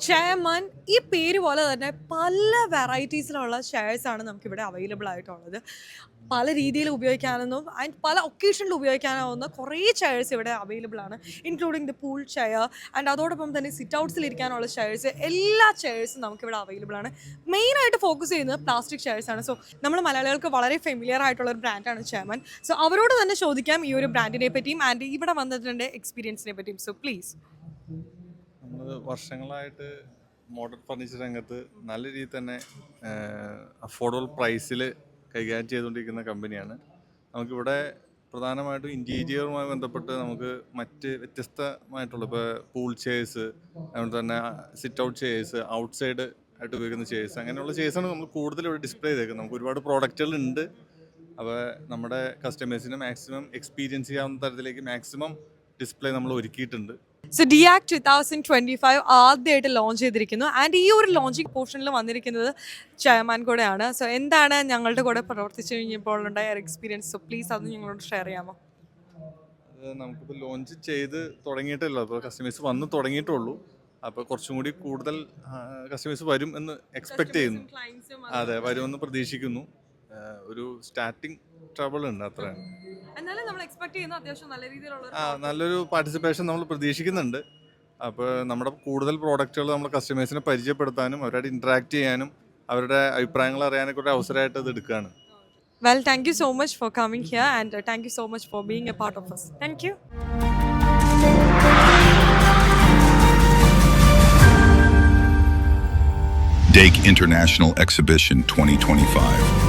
Chairman ഈ പേര് പോലെ തന്നെ പല വെറൈറ്റീസിലുള്ള ഷെയർസാണ് നമുക്കിവിടെ അവൈലബിൾ ആയിട്ടുള്ളത്. പല രീതിയിൽ ഉപയോഗിക്കാനൊന്നും ആൻഡ് പല ഒക്കേഷനിൽ ഉപയോഗിക്കാനാവുന്ന കുറേ ചെയർസ് ഇവിടെ അവൈലബിൾ ആണ്, including the pool chair and അതോടൊപ്പം തന്നെ സിറ്റ് ഔട്ട്സിൽ ഇരിക്കാനുള്ള ചെയർസ്, എല്ലാ ചെയർസും നമുക്കിവിടെ അവൈലബിൾ ആണ്. മെയിനായിട്ട് ഫോക്കസ് ചെയ്യുന്നത് പ്ലാസ്റ്റിക് ചെയർസ് ആണ്. സോ നമ്മൾ മലയാളികൾക്ക് വളരെ ഫെമിലിയർ ആയിട്ടുള്ള ഒരു ബ്രാൻഡാണ് ചെയർമാൻ. സോ അവരോട് തന്നെ ചോദിക്കാം ഈ ഒരു ബ്രാൻഡിനെ പറ്റിയും ആൻഡ് ഇവിടെ വന്നതിൻ്റെ എക്സ്പീരിയൻസിനെ പറ്റിയും. So please. നമ്മൾ വർഷങ്ങളായിട്ട് മോഡേൺ ഫർണിച്ചർ രംഗത്ത് നല്ല രീതിയിൽ തന്നെ അഫോർഡബിൾ പ്രൈസിൽ കൈകാര്യം ചെയ്തുകൊണ്ടിരിക്കുന്ന കമ്പനിയാണ്. നമുക്കിവിടെ പ്രധാനമായിട്ടും ഇൻറ്റീരിയറുമായി ബന്ധപ്പെട്ട് നമുക്ക് മറ്റ് വ്യത്യസ്തമായിട്ടുള്ള ഇപ്പോൾ പൂൾ ചെയേഴ്സ്, അതുപോലെ തന്നെ sit out chairs, out side ആയിട്ട് ഉപയോഗിക്കുന്ന ചെയേഴ്സ്, അങ്ങനെയുള്ള ചെയേഴ്സാണ് നമ്മൾ കൂടുതൽ ഇവിടെ ഡിസ്പ്ലേ ചെയ്തേക്കുന്നത്. നമുക്ക് ഒരുപാട് പ്രോഡക്റ്റുകൾ ഉണ്ട്. അപ്പോൾ നമ്മുടെ കസ്റ്റമേഴ്സിന് മാക്സിമം എക്സ്പീരിയൻസ് ചെയ്യാവുന്ന തരത്തിലേക്ക് മാക്സിമം ഡിസ്പ്ലേ നമ്മൾ ഒരുക്കിയിട്ടുണ്ട്. സോ DIAC 2025 ആദ്യമായിട്ട് ലോഞ്ച് ചെയ്തിരിക്കുന്നു ആൻഡ് ഈ ഒരു ലോഞ്ചിങ് പോർഷനിൽ വന്നിരിക്കുന്നത് ചെയർമാൻ കൂടെയാണ്. സോ എന്താണ് ഞങ്ങളുടെ കൂടെ പ്രവർത്തിച്ചു കഴിഞ്ഞപ്പോൾ ഉണ്ടായ എക്സ്പീരിയൻസ്? സോ പ്ലീസ് അത് ഞങ്ങളോട് ഷെയർ ചെയ്യാമോ? നമുക്കിപ്പോൾ ലോഞ്ച് ചെയ്ത് തുടങ്ങിയിട്ടില്ല, അപ്പോൾ കസ്റ്റമേഴ്സ് വന്ന് തുടങ്ങിയിട്ടുള്ളൂ. അപ്പോൾ കുറച്ചും കൂടി കൂടുതൽ കസ്റ്റമേഴ്സ് വരും എന്ന് എക്സ്പെക്ട് ചെയ്യുന്നു. അതെ, വരുമെന്ന് പ്രതീക്ഷിക്കുന്നു. ഒരു സ്റ്റാർട്ടിങ് ട്രബിൾ ഉണ്ട്, അത്രയാണ്. നല്ലൊരു പാർട്ടിസിപ്പേഷൻ നമ്മൾ പ്രതീക്ഷിക്കുന്നുണ്ട്. അപ്പോൾ നമ്മുടെ കൂടുതൽ പ്രോഡക്റ്റുകൾ നമ്മൾ കസ്റ്റമേഴ്സിനെ പരിചയപ്പെടുത്താനും അവരോട് ഇന്ററാക്ട് ചെയ്യാനും അവരുടെ അഭിപ്രായങ്ങൾ അറിയാനൊക്കെ ഒരു അവസരമായിട്ട് ഇത് എടുക്കുകയാണ്. Well, thank you so much for coming here and thank you so much for being a part of us. Thank you. DAKE International Exhibition 2025.